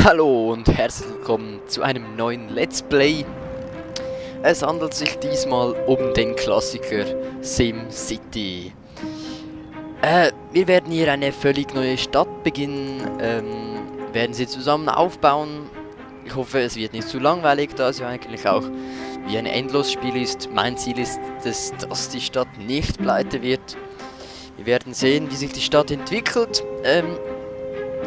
Hallo und herzlich willkommen zu einem neuen Let's Play. Es handelt sich diesmal um den Klassiker SimCity. Wir werden hier eine völlig neue Stadt beginnen, werden sie zusammen aufbauen. Ich hoffe, es wird nicht zu langweilig, da es ja eigentlich auch wie ein Endlosspiel ist. Mein Ziel ist es, dass die Stadt nicht pleite wird. Wir werden sehen, wie sich die Stadt entwickelt.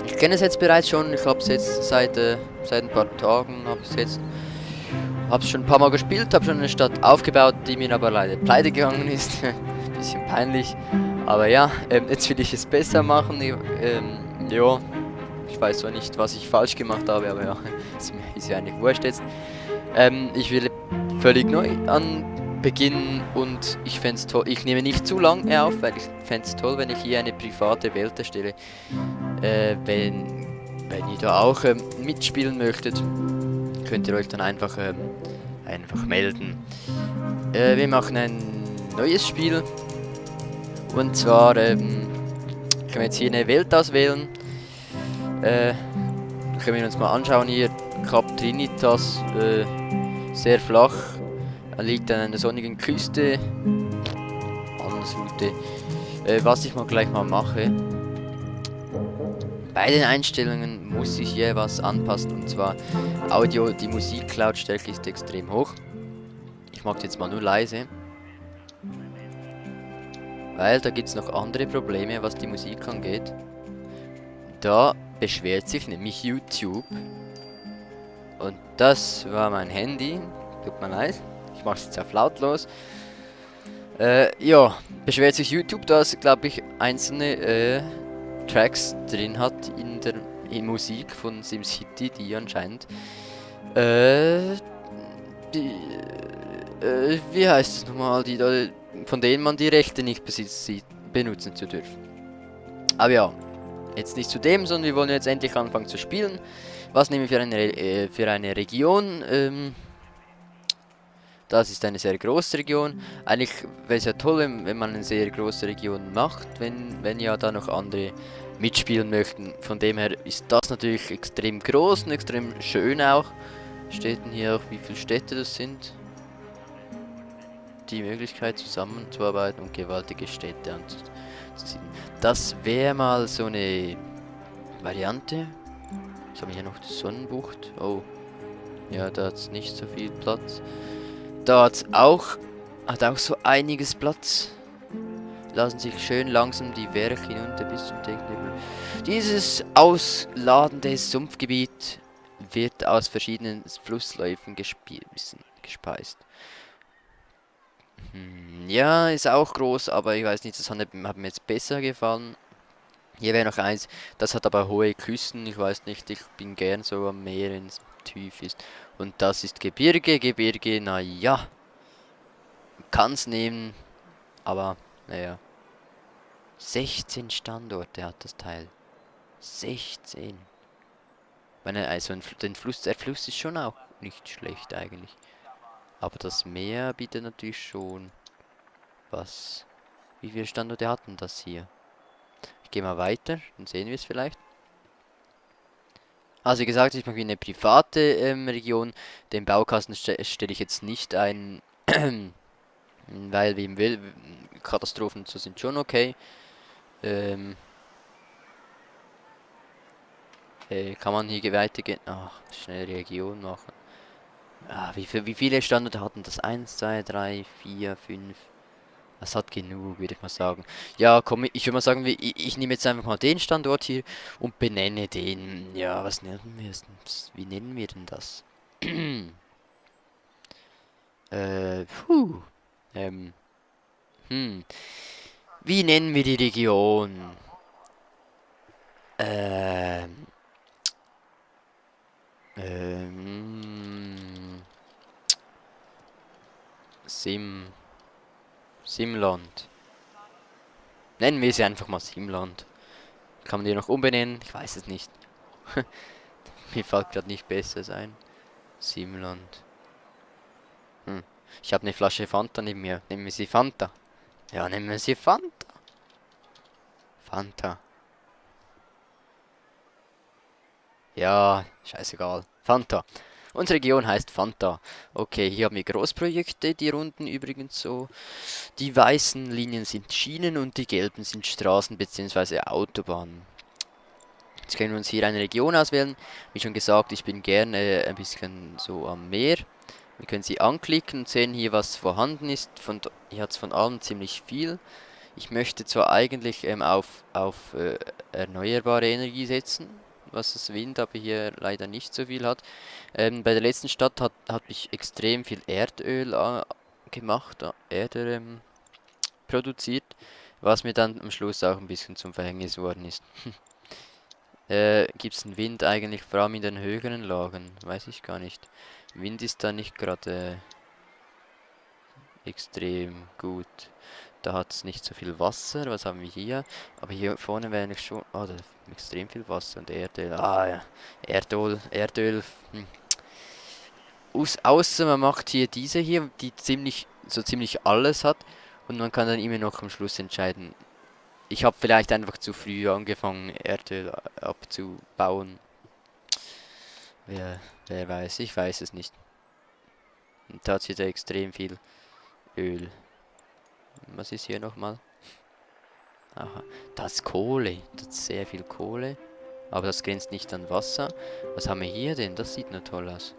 Ich kenne es jetzt bereits schon, ich habe es jetzt seit ein paar Tagen, habe es schon ein paar Mal gespielt, habe schon eine Stadt aufgebaut, die mir aber leider pleite gegangen ist. Bisschen peinlich, aber ja, jetzt will ich es besser machen. Ja, ich weiß zwar nicht, was ich falsch gemacht habe, aber ja, ist ja eigentlich wurscht jetzt. Ich will völlig neu beginnen und ich fände es toll, ich nehme nicht zu lange auf, weil ich fände es toll, wenn ich hier eine private Welt erstelle. Wenn ihr da auch mitspielen möchtet, könnt ihr euch dann einfach melden. Wir machen ein neues Spiel. Und zwar können wir jetzt hier eine Welt auswählen. Können wir uns mal anschauen hier. Cap Trinitas, sehr flach. Er liegt an einer sonnigen Küste. Handelsroute. Was ich gleich mal mache. Bei den Einstellungen muss ich hier was anpassen, und zwar Audio, die Musiklautstärke ist extrem hoch. Ich mache jetzt mal nur leise. Weil da gibt es noch andere Probleme, was die Musik angeht. Da beschwert sich nämlich YouTube. Und das war mein Handy. Tut mir leid. Ich mache es jetzt auf lautlos. Ja, beschwert sich YouTube, dass, glaube ich, einzelne Tracks drin hat in Musik von SimCity, die anscheinend wie heißt es nochmal, von denen man die Rechte nicht besitzt, benutzen zu dürfen. Aber ja, jetzt nicht zu dem, sondern wir wollen jetzt endlich anfangen zu spielen. Was nehmen wir für eine Region? Das ist eine sehr große Region. Eigentlich wäre es ja toll, wenn man eine sehr große Region macht, wenn ja da noch andere mitspielen möchten. Von dem her ist das natürlich extrem groß und extrem schön auch. Steht denn hier auch, wie viele Städte das sind? Die Möglichkeit zusammenzuarbeiten und gewaltige Städte anzuziehen. Das wäre mal so eine Variante. Jetzt haben wir hier noch die Sonnenbucht. Oh, ja, da hat es nicht so viel Platz. Da hat auch so einiges Platz. Lassen sich schön langsam die Werke hinunter bis zum Decknebel. Dieses ausladende Sumpfgebiet wird aus verschiedenen Flussläufen gespeist. Ja, ist auch groß, aber ich weiß nicht, das hat mir jetzt besser gefallen. Hier wäre noch eins, das hat aber hohe Küsten, ich weiß nicht, ich bin gern so am Meer, wenn es tief ist. Und das ist Gebirge, naja, kann es nehmen, aber naja. 16 Standorte hat das Teil. 16. Also der Fluss ist schon auch nicht schlecht eigentlich. Aber das Meer bietet natürlich schon was. Wie viele Standorte hatten das hier? Ich gehe mal weiter, dann sehen wir es vielleicht. Also wie gesagt, ich mache eine private Region. Den Baukasten stelle ich jetzt nicht ein, weil wem will, Katastrophen so sind schon okay. Kann man hier weitergehen? Ach, schnell Region machen. Ah, wie viele Standorte hatten das? 1, 2, 3, 4, 5. Das hat genug, würde ich mal sagen. Ja, komm, ich würde mal sagen, ich nehme jetzt einfach mal den Standort hier und benenne den. Ja, was nennen wir es? Wie nennen wir denn das? Puh. Wie nennen wir die Region? Ähm. Simland. Nennen wir sie einfach mal Simland. Kann man die noch umbenennen? Ich weiß es nicht. Mir fällt gerade nicht besser ein. Simland. Ich habe eine Flasche Fanta neben mir. Nehmen wir sie Fanta. Ja, nehmen wir sie Fanta. Fanta. Ja, scheißegal. Fanta. Unsere Region heißt Fanta. Okay, hier haben wir Großprojekte, die runden übrigens so. Die weißen Linien sind Schienen und die gelben sind Straßen bzw. Autobahnen. Jetzt können wir uns hier eine Region auswählen. Wie schon gesagt, ich bin gerne ein bisschen so am Meer. Wir können sie anklicken und sehen hier, was vorhanden ist. Hier hat es von allem ziemlich viel. Ich möchte zwar eigentlich auf erneuerbare Energie setzen, was das Wind aber hier leider nicht so viel hat. Bei der letzten Stadt hat ich extrem viel Erdöl gemacht, Erde produziert, was mir dann am Schluss auch ein bisschen zum Verhängnis worden ist. Gibt es den Wind eigentlich vor allem in den höheren Lagen? Weiß ich gar nicht. Wind ist da nicht gerade extrem gut. Da hat es nicht so viel Wasser. Was haben wir hier? Aber hier vorne wäre eigentlich schon. Ah, da ist extrem viel Wasser und Erdöl. Ah ja. Erdöl. Außer man macht hier diese hier, die so ziemlich alles hat. Und man kann dann immer noch am Schluss entscheiden. Ich habe vielleicht einfach zu früh angefangen, Erdöl abzubauen. Wer weiß, ich weiß es nicht. Und da hat wieder extrem viel Öl. Was ist hier nochmal? Aha, das ist Kohle. Das ist sehr viel Kohle. Aber das grenzt nicht an Wasser. Was haben wir hier denn? Das sieht nur toll aus.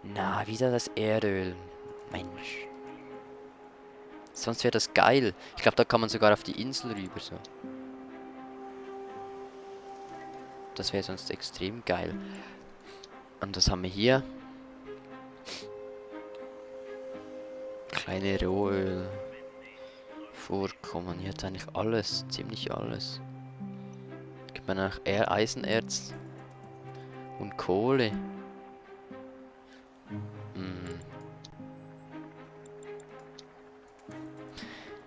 Na, wieder das Erdöl. Mensch. Sonst wäre das geil. Ich glaube, da kann man sogar auf die Insel rüber so. Das wäre sonst extrem geil. Und was haben wir hier? Kleine Rohölvorkommen. Hier hat eigentlich alles, ziemlich alles. Gibt man auch Eisenerz und Kohle.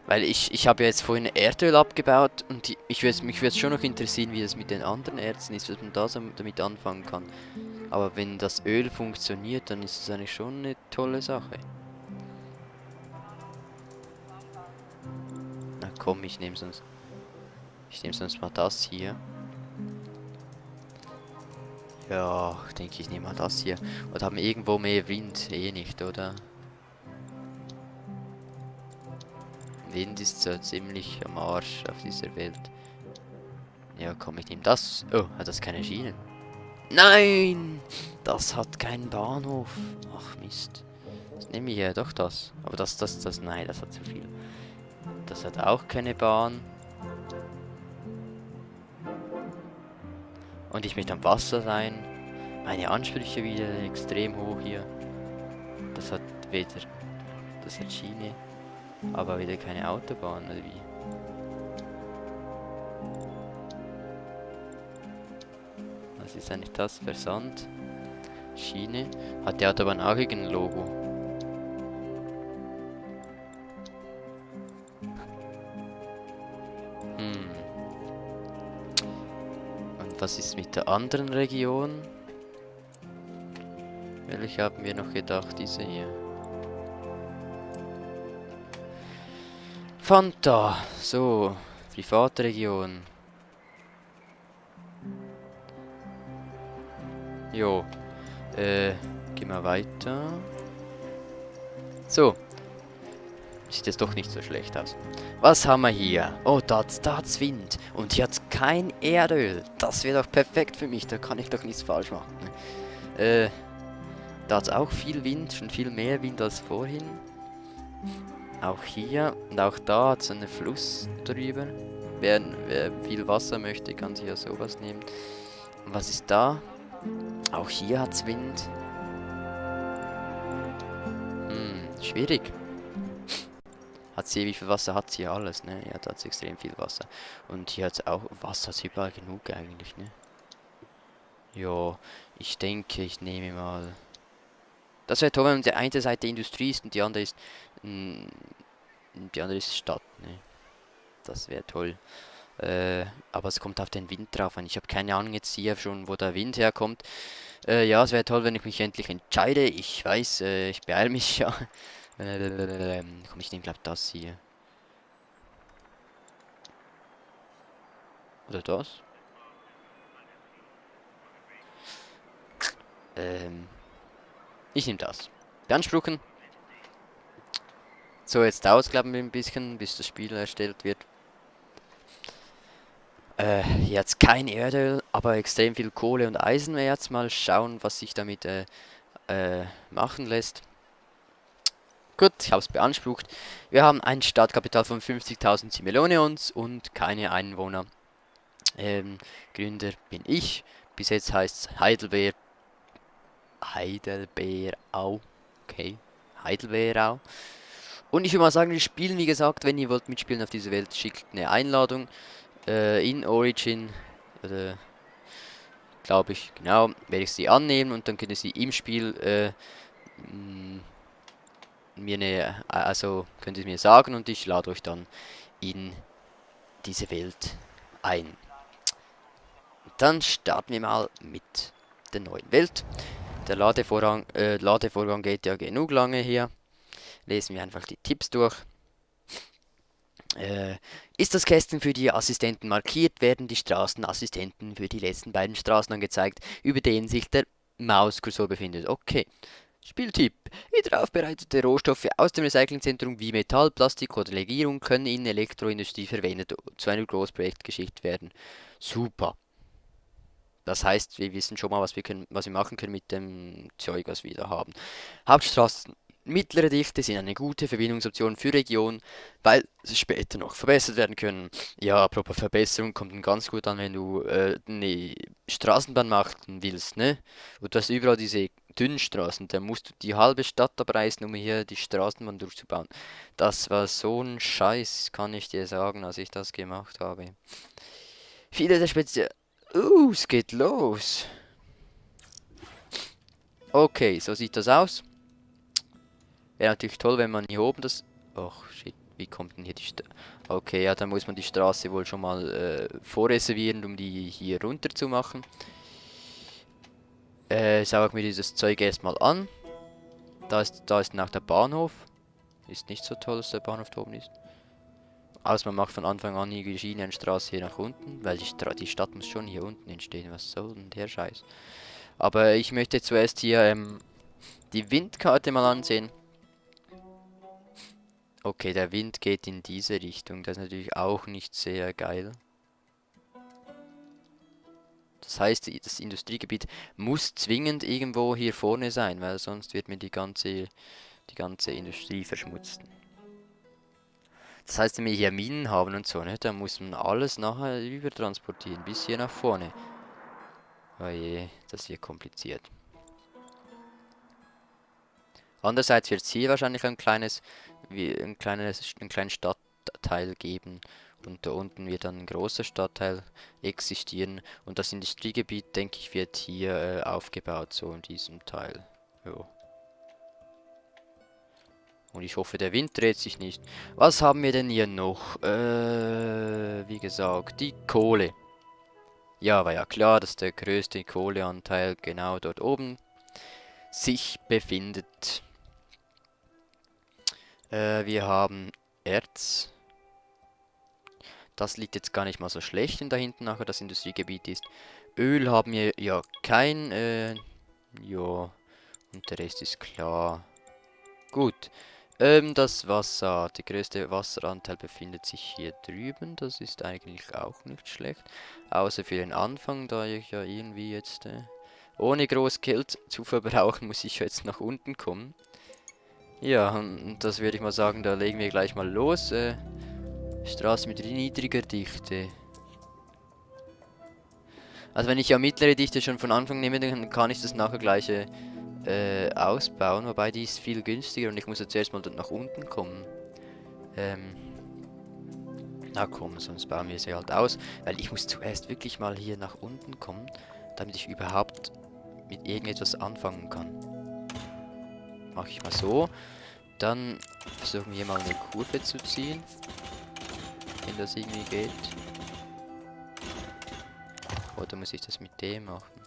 Weil ich habe ja jetzt vorhin Erdöl abgebaut und mich würde schon noch interessieren, wie das mit den anderen Erzen ist, was man da so damit anfangen kann. Aber wenn das Öl funktioniert, dann ist es eigentlich schon eine tolle Sache. Na komm, ich nehme sonst mal das hier. Ja, ich denke, ich nehme mal das hier. Oder haben wir irgendwo mehr Wind? Eh nicht, oder? Wind ist so ziemlich am Arsch auf dieser Welt. Ja, komm, ich nehme das. Oh, hat das keine Schienen? Nein! Das hat keinen Bahnhof. Ach, Mist. Das nehme ich ja doch das. Aber nein, das hat zu viel. Das hat auch keine Bahn. Und ich möchte am Wasser sein. Meine Ansprüche wieder extrem hoch hier. Das hat Schiene. Aber wieder keine Autobahn, oder wie? Was ist eigentlich das? Versand? Schiene? Hat die Autobahn auch irgendein Logo? Und was ist mit der anderen Region? Welche haben wir noch gedacht? Diese hier. Fanta, so, Privatregion. Jo, gehen wir weiter. So, sieht jetzt doch nicht so schlecht aus. Was haben wir hier? Oh, da hat's Wind. Und hier hat's kein Erdöl. Das wäre doch perfekt für mich, da kann ich doch nichts falsch machen. Da hat's auch viel Wind, schon viel mehr Wind als vorhin. Auch hier und auch da hat es einen Fluss drüber. Wer viel Wasser möchte, kann sich ja sowas nehmen. Und was ist da? Auch hier hat es Wind. Schwierig. Wie viel Wasser hat sie? Alles, ne? Ja, da hat es extrem viel Wasser. Und hier hat es auch Wasser, hat überall genug eigentlich, ne? Jo, ich denke, ich nehme mal. Das wäre toll, wenn die eine Seite Industrie ist und die andere ist Stadt, ne? Das wäre toll. Aber es kommt auf den Wind drauf an. Ich habe keine Ahnung jetzt hier schon, wo der Wind herkommt. Ja, es wäre toll, wenn ich mich endlich entscheide. Ich weiß, ich beeile mich ja. Komm, ich nehme glaube das hier. Oder das? Ich nehme das. Beanspruchen. So, jetzt dauert es, glaube ich, ein bisschen, bis das Spiel erstellt wird. Jetzt kein Erdöl, aber extrem viel Kohle und Eisenerz. Mal schauen, was sich damit machen lässt. Gut, ich habe es beansprucht. Wir haben ein Startkapital von 50.000 Simoleons und keine Einwohner. Gründer bin ich. Bis jetzt heißt es Heidelbeerau. Okay, Heidelbeerau. Und ich würde mal sagen, wir spielen, wie gesagt, wenn ihr wollt mitspielen auf dieser Welt, schickt eine Einladung in Origin. Glaube ich, genau, werde ich sie annehmen und dann könnt ihr sie im Spiel also könnt ihr mir sagen und ich lade euch dann in diese Welt ein. Dann starten wir mal mit der neuen Welt. Der Ladevorgang geht ja genug lange hier. Lesen wir einfach die Tipps durch. Ist das Kästchen für die Assistenten markiert, werden die Straßenassistenten für die letzten beiden Straßen angezeigt, über denen sich der Mauskursor befindet. Okay. Spieltipp. Wiederaufbereitete Rohstoffe aus dem Recyclingzentrum wie Metall, Plastik oder Legierung können in Elektroindustrie verwendet zu einem Großprojekt geschickt werden. Super. Das heißt, wir wissen schon mal, was wir machen können mit dem Zeug, was wir da haben. Hauptstraßen. Mittlere Dichte sind eine gute Verbindungsoption für Regionen, weil sie später noch verbessert werden können. Ja, apropos Verbesserung kommt dann ganz gut an, wenn du eine Straßenbahn machen willst, ne? Und du hast überall diese dünnen Straßen, da musst du die halbe Stadt abreißen, um hier die Straßenbahn durchzubauen. Das war so ein Scheiß, kann ich dir sagen, als ich das gemacht habe. Viele der Spezial... es geht los. Okay, so sieht das aus. Wäre natürlich toll, wenn man hier oben das... Och, shit, wie kommt denn hier die Straße? Okay, ja, dann muss man die Straße wohl schon mal vorreservieren, um die hier runter zu machen. Schaue ich mir dieses Zeug erstmal an. Da ist nach der Bahnhof. Ist nicht so toll, dass der Bahnhof da oben ist. Außer man macht von Anfang an die Schienenstraße hier nach unten, weil die Stadt muss schon hier unten entstehen. Was soll denn der Scheiß? Aber ich möchte zuerst hier die Windkarte mal ansehen. Okay, der Wind geht in diese Richtung. Das ist natürlich auch nicht sehr geil. Das heißt, das Industriegebiet muss zwingend irgendwo hier vorne sein, weil sonst wird mir die ganze Industrie verschmutzt. Das heißt, wenn wir hier Minen haben und so, ne, dann muss man alles nachher übertransportieren, bis hier nach vorne. Oh je, das ist hier kompliziert. Andererseits wird es hier wahrscheinlich einen kleinen Stadtteil geben. Und da unten wird dann ein großer Stadtteil existieren. Und das Industriegebiet, denke ich, wird hier aufgebaut, so in diesem Teil. Jo. Und ich hoffe, der Wind dreht sich nicht. Was haben wir denn hier noch? Wie gesagt, die Kohle. Ja, war ja klar, dass der größte Kohleanteil genau dort oben sich befindet. Wir haben Erz. Das liegt jetzt gar nicht mal so schlecht, wenn da hinten nachher das Industriegebiet ist. Öl haben wir ja kein. Ja. Und der Rest ist klar. Gut. Das Wasser. Der größte Wasseranteil befindet sich hier drüben. Das ist eigentlich auch nicht schlecht. Außer für den Anfang, da ich ja irgendwie jetzt... ohne groß Geld zu verbrauchen, muss ich jetzt nach unten kommen. Ja, und das würde ich mal sagen, da legen wir gleich mal los. Straße mit niedriger Dichte. Also wenn ich ja mittlere Dichte schon von Anfang nehme, dann kann ich das nachher gleich ausbauen. Wobei die ist viel günstiger und ich muss jetzt erstmal dort nach unten kommen. Na komm, sonst bauen wir sie halt aus. Weil ich muss zuerst wirklich mal hier nach unten kommen, damit ich überhaupt mit irgendetwas anfangen kann. Mache ich mal so. Dann versuchen wir hier mal eine Kurve zu ziehen. Wenn das irgendwie geht. Oder muss ich das mit dem machen?